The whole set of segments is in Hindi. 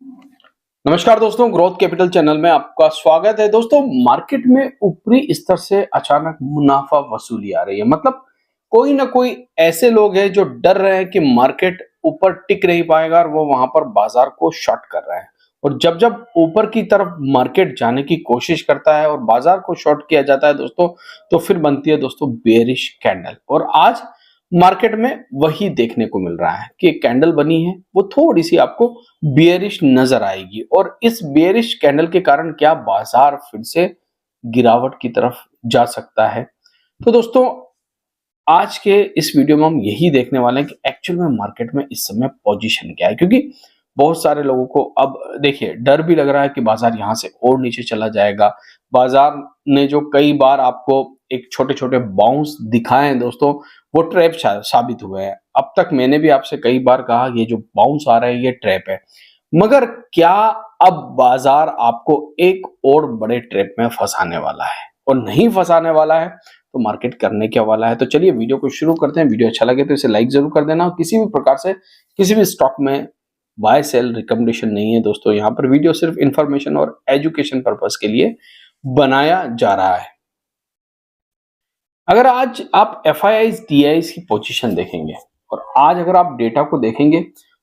नमस्कार दोस्तों, ग्रोथ कैपिटल चैनल में आपका स्वागत है। दोस्तों, मार्केट में ऊपरी स्तर से अचानक मुनाफा वसूली आ रही है। मतलब कोई ना कोई ऐसे लोग हैं जो डर रहे हैं कि मार्केट ऊपर टिक नहीं पाएगा और वो वहां पर बाजार को शॉर्ट कर रहे हैं। और जब जब ऊपर की तरफ मार्केट जाने की कोशिश करता है और बाजार को शॉर्ट किया जाता है दोस्तों, तो फिर बनती है दोस्तों बेरिश कैंडल। और आज मार्केट में वही देखने को मिल रहा है कि एक कैंडल बनी है, वो थोड़ी सी आपको बियरिश नजर आएगी। और इस बियरिश कैंडल के कारण क्या बाजार फिर से गिरावट की तरफ जा सकता है। तो दोस्तों, आज के इस वीडियो में हम यही देखने वाले हैं कि एक्चुअल में मार्केट में इस समय पोजीशन क्या है। क्योंकि बहुत सारे लोगों को अब देखिए डर भी लग रहा है कि बाजार यहां से और नीचे चला जाएगा। बाजार ने जो कई बार आपको एक छोटे छोटे बाउंस दिखाए हैं दोस्तों, वो ट्रैप साबित हुए हैं। अब तक मैंने भी आपसे कई बार कहा ये जो बाउंस आ रहे हैं ये ट्रैप है। मगर क्या अब बाजार आपको एक और बड़े ट्रैप में फंसाने वाला है? और नहीं फंसाने वाला है तो मार्केट करने क्या वाला है? तो चलिए वीडियो को शुरू करते हैं। वीडियो अच्छा लगे तो इसे लाइक जरूर कर देना। और किसी भी प्रकार से किसी भी स्टॉक में बाय सेल रिकमेंडेशन नहीं है दोस्तों। यहाँ पर वीडियो सिर्फ इंफॉर्मेशन और एजुकेशन पर्पस के लिए बनाया जा रहा है। अगर आज आप एफ आई DIs की पोजीशन देखेंगे और आज अगर आप डेटा को देखेंगे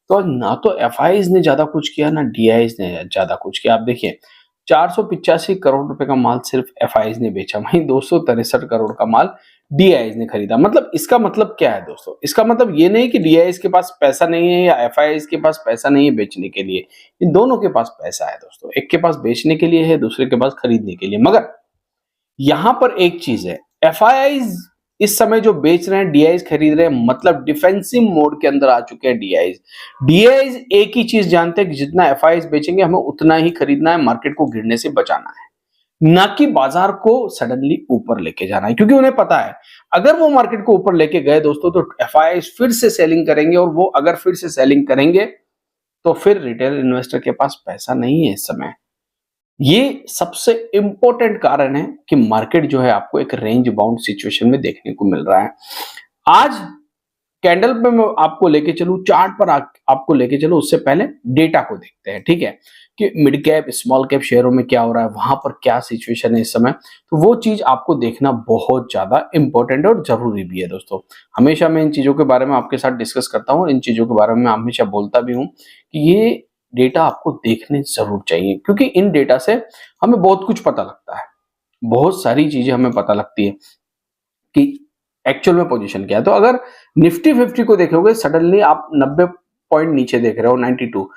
तो ना तो एफ ने ज्यादा कुछ किया ना DIs ने ज्यादा कुछ किया। आप देखिए 485 करोड़ रुपए का माल सिर्फ एफ ने बेचा, वहीं 263 करोड़ का माल DIs ने खरीदा। मतलब इसका मतलब क्या है दोस्तों? इसका मतलब ये नहीं कि DIs के पास पैसा नहीं है या एफ के पास पैसा नहीं है बेचने के लिए। इन दोनों के पास पैसा है दोस्तों। एक के पास बेचने के लिए है, दूसरे के पास खरीदने के लिए। मगर यहां पर एक चीज है, एफ इस समय जो बेच रहे हैं, DIs खरीद रहे हैं, मतलब डिफेंसिव मोड के अंदर आ चुके हैं DIs एक ही चीज जानते हैं कि जितना एफ बेचेंगे हमें उतना ही खरीदना है, मार्केट को गिरने से बचाना है, ना कि बाजार को सडनली ऊपर लेके जाना है। क्योंकि उन्हें पता है अगर वो मार्केट को ऊपर लेके गए दोस्तों तो एफ फिर से सेलिंग करेंगे। और वो अगर फिर से सेलिंग करेंगे तो फिर रिटेल इन्वेस्टर के पास पैसा नहीं है इस समय। ये सबसे इंपॉर्टेंट कारण है कि मार्केट जो है आपको एक रेंज बाउंड सिचुएशन में देखने को मिल रहा है। आज कैंडल पे मैं आपको लेके चलूं, चार्ट पर आपको लेके चलूं, उससे पहले डेटा को देखते हैं, ठीक है, कि मिड कैप स्मॉल कैप शेयरों में क्या हो रहा है, वहां पर क्या सिचुएशन है इस समय। तो वो चीज आपको देखना बहुत ज्यादा इंपॉर्टेंट है और जरूरी भी है दोस्तों। हमेशा मैं इन चीजों के बारे में आपके साथ डिस्कस करता हूँ और इन चीजों के बारे में मैं हमेशा बोलता भी हूँ कि ये डेटा आपको देखने जरूर चाहिए। क्योंकि इन डेटा से हमें बहुत कुछ पता लगता है, बहुत सारी चीजें हमें पता लगती है कि एक्चुअल में पोजीशन क्या है। तो अगर निफ्टी 50 को देखोगे, सडनली आप 90 पॉइंट नीचे देख रहे हो, 92,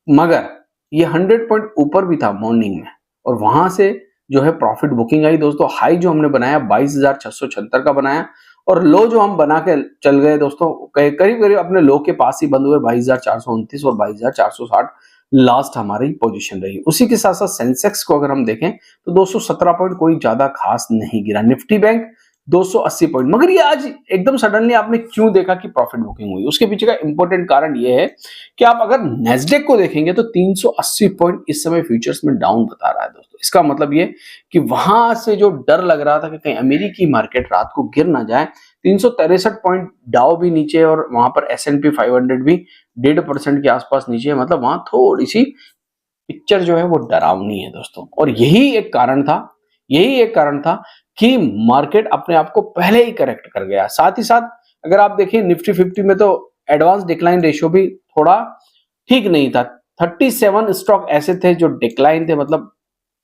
मगर ये 100 पॉइंट ऊपर भी था मॉर्निंग में। और वहां से जो है प्रॉफिट बुकिंग आई दोस्तों। हाई जो हमने बनाया 22,676 का बनाया, और लो जो हम बना के चल गए दोस्तों, करीब करीब अपने लो के पास ही बंद हुए 22,429 और 22,460 लास्ट हमारी पोजीशन रही। उसी के साथ साथ सेंसेक्स को अगर हम देखें तो 217 पॉइंट, कोई ज्यादा खास नहीं गिरा। Nifty bank 280 point. मगर ये आज एकदम सडनली आपने क्यों देखा कि प्रॉफिट बुकिंग हुई? उसके पीछे का इंपॉर्टेंट कारण ये है कि आप अगर नेस्डेक को देखेंगे तो 380 पॉइंट इस समय फ्यूचर्स में डाउन बता रहा है दोस्तों। इसका मतलब ये कि वहां से जो डर लग रहा था कि कहीं अमेरिकी मार्केट रात को गिर ना जाए, 363 पॉइंट डाउ भी नीचे और वहां पर S&P 500 भी 1.5% के आसपास नीचे है। मतलब वहां थोड़ी सी पिक्चर जो है वो डरावनी है दोस्तों। और यही एक कारण था कि मार्केट अपने आप को पहले ही करेक्ट कर गया। साथ ही साथ अगर आप देखिए निफ्टी 50 में तो एडवांस डिक्लाइन रेशियो भी थोड़ा ठीक नहीं था। 37 स्टॉक ऐसे थे जो डिक्लाइन थे, मतलब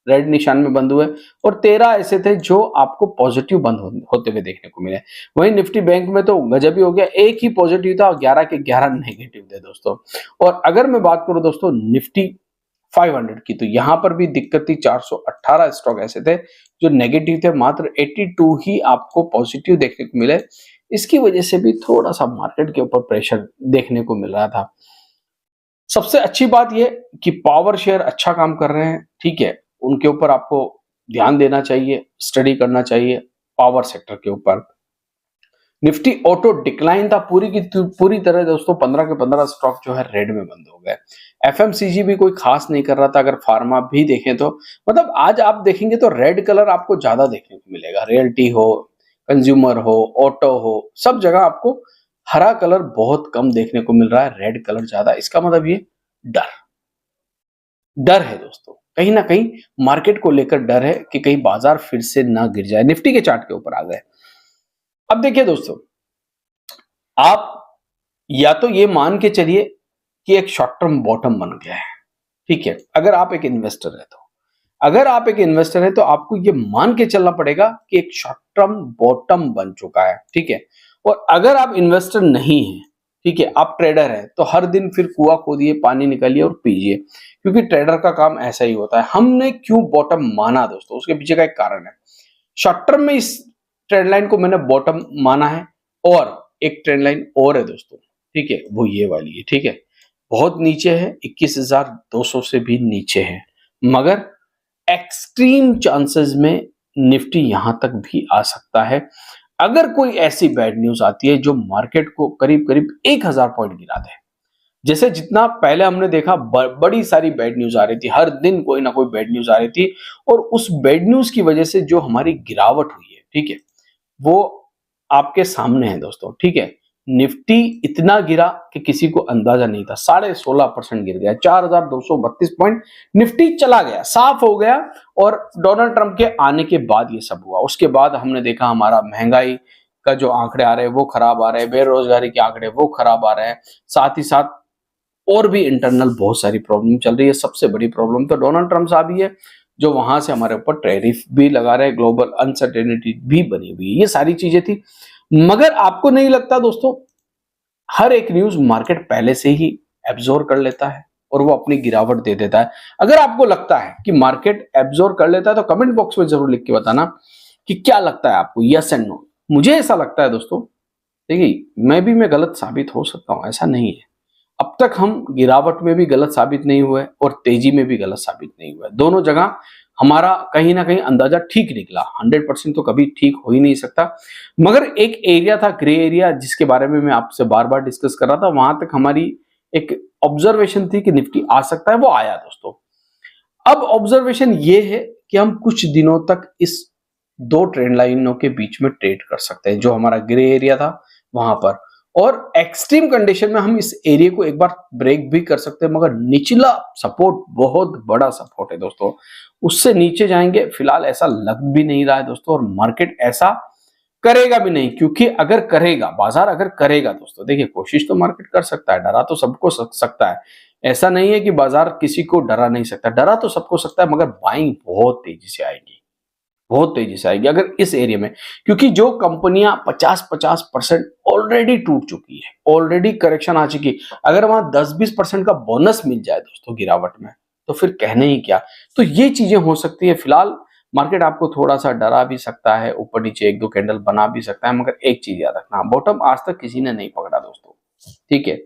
रेड निशान में बंद हुए, और 13 ऐसे थे जो आपको पॉजिटिव बंद होते हुए देखने को मिले। वहीं निफ्टी बैंक में तो गजब ही हो गया, एक ही पॉजिटिव था और 11 के 11 नेगेटिव थे दोस्तों। और अगर मैं बात करूं दोस्तों निफ्टी 500 की, तो यहां पर भी दिक्कत थी। 418 स्टॉक ऐसे थे जो नेगेटिव थे, मात्र 82 ही आपको पॉजिटिव देखने को मिले। इसकी वजह से भी थोड़ा सा मार्केट के ऊपर प्रेशर देखने को मिल रहा था। सबसे अच्छी बात यह कि पावर शेयर अच्छा काम कर रहे हैं, ठीक है, उनके ऊपर आपको ध्यान देना चाहिए, स्टडी करना चाहिए पावर सेक्टर के ऊपर। निफ्टी ऑटो डिक्लाइन था पूरी की पूरी तरह दोस्तों। 15 के 15 स्टॉक जो है रेड में बंद हो गए। एफएमसीजी भी कोई खास नहीं कर रहा था। अगर फार्मा भी देखें तो मतलब आज आप देखेंगे तो रेड कलर आपको ज्यादा देखने को मिलेगा। रियल्टी हो, कंज्यूमर हो, ऑटो हो, सब जगह आपको हरा कलर बहुत कम देखने को मिल रहा है, रेड कलर ज्यादा। इसका मतलब ये डर, डर है दोस्तों, कहीं ना कहीं मार्केट को लेकर डर है कि कहीं बाजार फिर से ना गिर जाए। निफ्टी के चार्ट के ऊपर आ गए। अब देखिए दोस्तों, आप या तो ये मान के चलिए कि एक शॉर्ट टर्म बॉटम बन गया है, ठीक है, अगर आप एक इन्वेस्टर है तो। अगर आप एक इन्वेस्टर है तो आपको ये मान के चलना पड़ेगा कि एक शॉर्ट टर्म बॉटम बन चुका है, ठीक है। और अगर आप इन्वेस्टर नहीं है, ठीक है, आप ट्रेडर है, तो हर दिन फिर कुआं खोदिए, पानी निकालिए और पीजिए, क्योंकि ट्रेडर का काम ऐसा ही होता है। हमने क्यों बॉटम माना दोस्तों, उसके पीछे का एक कारण है। शॉर्ट टर्म में इस ट्रेंड लाइन को मैंने बॉटम माना है, और एक ट्रेंड लाइन और है दोस्तों, ठीक है, वो ये वाली है, ठीक है, बहुत नीचे है, 21,200 से भी नीचे है, मगर एक्सट्रीम चांसेस में निफ्टी यहां तक भी आ सकता है अगर कोई ऐसी बैड न्यूज आती है जो मार्केट को करीब करीब 1,000 पॉइंट गिरा दे। जैसे जितना पहले हमने देखा, बड़ी सारी बैड न्यूज आ रही थी, हर दिन कोई ना कोई बैड न्यूज आ रही थी, और उस बैड न्यूज की वजह से जो हमारी गिरावट हुई है, ठीक है, वो आपके सामने है दोस्तों, ठीक है। निफ्टी इतना गिरा कि किसी को अंदाजा नहीं था, 16.5% गिर गया, 4,232 पॉइंट निफ्टी चला गया, साफ हो गया। और डोनाल्ड ट्रंप के आने के बाद ये सब हुआ। उसके बाद हमने देखा हमारा महंगाई का जो आंकड़े आ रहे हैं वो खराब आ रहे हैं, बेरोजगारी के आंकड़े वो खराब आ रहे हैं, साथ ही साथ और भी इंटरनल बहुत सारी प्रॉब्लम चल रही है। सबसे बड़ी प्रॉब्लम तो डोनाल्ड ट्रंप साहब ही है, जो वहां से हमारे ऊपर टैरिफ भी लगा रहे हैं, ग्लोबल अनसर्टेनिटी भी बनी हुई है, ये सारी चीजें थी। मगर आपको नहीं लगता दोस्तों, हर एक न्यूज मार्केट पहले से ही एब्जॉर्ब कर लेता है और वो अपनी गिरावट दे देता है। अगर आपको लगता है कि मार्केट एब्जॉर्ब कर लेता है तो कमेंट बॉक्स में जरूर लिख के बताना कि क्या लगता है आपको, यस एंड नो। मुझे ऐसा लगता है दोस्तों, देखिए, मैं गलत साबित हो सकता हूं, ऐसा नहीं है। अब तक हम गिरावट में भी गलत साबित नहीं हुए और तेजी में भी गलत साबित नहीं हुए, दोनों जगह हमारा कहीं ना कहीं अंदाजा ठीक निकला। 100% तो कभी ठीक हो ही नहीं सकता, मगर एक एरिया था, ग्रे एरिया, जिसके बारे में मैं आपसे बार बार डिस्कस कर रहा था, वहां तक हमारी एक ऑब्जर्वेशन थी कि निफ्टी आ सकता है, वो आया दोस्तों। अब ऑब्जर्वेशन ये है कि हम कुछ दिनों तक इस दो ट्रेंड लाइनों के बीच में ट्रेड कर सकते हैं, जो हमारा ग्रे एरिया था वहां पर, और एक्सट्रीम कंडीशन में हम इस एरिया को एक बार ब्रेक भी कर सकते हैं। मगर निचला सपोर्ट बहुत बड़ा सपोर्ट है दोस्तों, उससे नीचे जाएंगे फिलहाल ऐसा लग भी नहीं रहा है दोस्तों, और मार्केट ऐसा करेगा भी नहीं, क्योंकि अगर करेगा, बाजार अगर करेगा दोस्तों, देखिए, कोशिश तो मार्केट कर सकता है, डरा तो सबको सकता है, ऐसा नहीं है कि बाजार किसी को डरा नहीं सकता, डरा तो सबको सकता है, मगर बाइंग बहुत तेजी से आएगी, बहुत तेजी से आएगी अगर इस एरिया में, क्योंकि जो कंपनियां 50-50% ऑलरेडी टूट चुकी है, ऑलरेडी करेक्शन आ चुकी, अगर वहां 10-20% का बोनस मिल जाए दोस्तों गिरावट में, तो फिर कहने ही क्या। तो ये चीजें हो सकती है। फिलहाल मार्केट आपको थोड़ा सा डरा भी सकता है, ऊपर नीचे एक दो कैंडल बना भी सकता है, मगर एक चीज याद रखना, बॉटम आज तक किसी ने नहीं पकड़ा दोस्तों, ठीक है,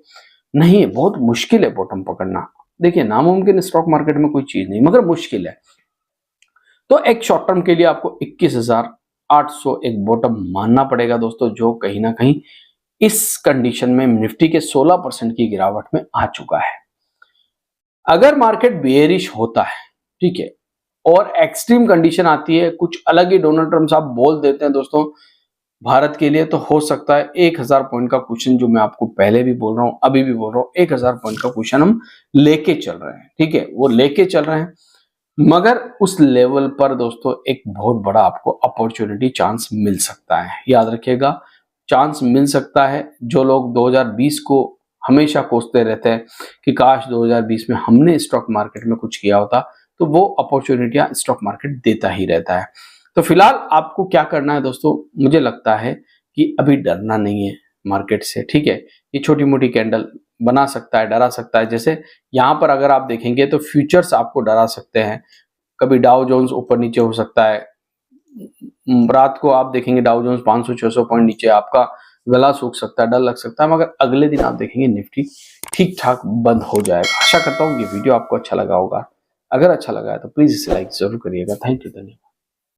नहीं है, बहुत मुश्किल है बॉटम पकड़ना। देखिए, नामुमकिन स्टॉक मार्केट में कोई चीज नहीं, मगर मुश्किल है। तो एक शॉर्ट टर्म के लिए आपको 21,800 एक बॉटम मानना पड़ेगा दोस्तों, जो कहीं ना कहीं इस कंडीशन में निफ्टी के 16% की गिरावट में आ चुका है। अगर मार्केट बेयरिश होता है, ठीक है, और एक्सट्रीम कंडीशन आती है, कुछ अलग ही डोनाल्ड ट्रंप साहब बोल देते हैं दोस्तों भारत के लिए, तो हो सकता है 1,000 पॉइंट का क्वेश्चन, जो मैं आपको पहले भी बोल रहा हूं, अभी भी बोल रहा हूं, 1,000 पॉइंट का क्वेश्चन हम लेके चल रहे हैं, ठीक है, वो लेके चल रहे हैं। मगर उस लेवल पर दोस्तों एक बहुत बड़ा आपको अपॉर्चुनिटी चांस मिल सकता है, याद रखिएगा, चांस मिल सकता है। जो लोग 2020 को हमेशा कोसते रहते हैं कि काश 2020 में हमने स्टॉक मार्केट में कुछ किया होता, तो वो अपॉर्चुनिटियां स्टॉक मार्केट देता ही रहता है। तो फिलहाल आपको क्या करना है दोस्तों, मुझे लगता है कि अभी डरना नहीं है मार्केट से, ठीक है। ये छोटी मोटी कैंडल बना सकता है, डरा सकता है, जैसे यहाँ पर अगर आप देखेंगे तो फ्यूचर्स आपको डरा सकते हैं, कभी डाउ जोन्स ऊपर नीचे हो सकता है, रात को आप देखेंगे डाउ जोन्स 500-600 पॉइंट नीचे, आपका गला सूख सकता है, डर लग सकता है, मगर अगले दिन आप देखेंगे निफ्टी ठीक ठाक बंद हो जाएगा। आशा करता हूँ ये वीडियो आपको अच्छा लगा होगा, अगर अच्छा लगा है तो प्लीज इसे लाइक जरूर करिएगा। Thank you.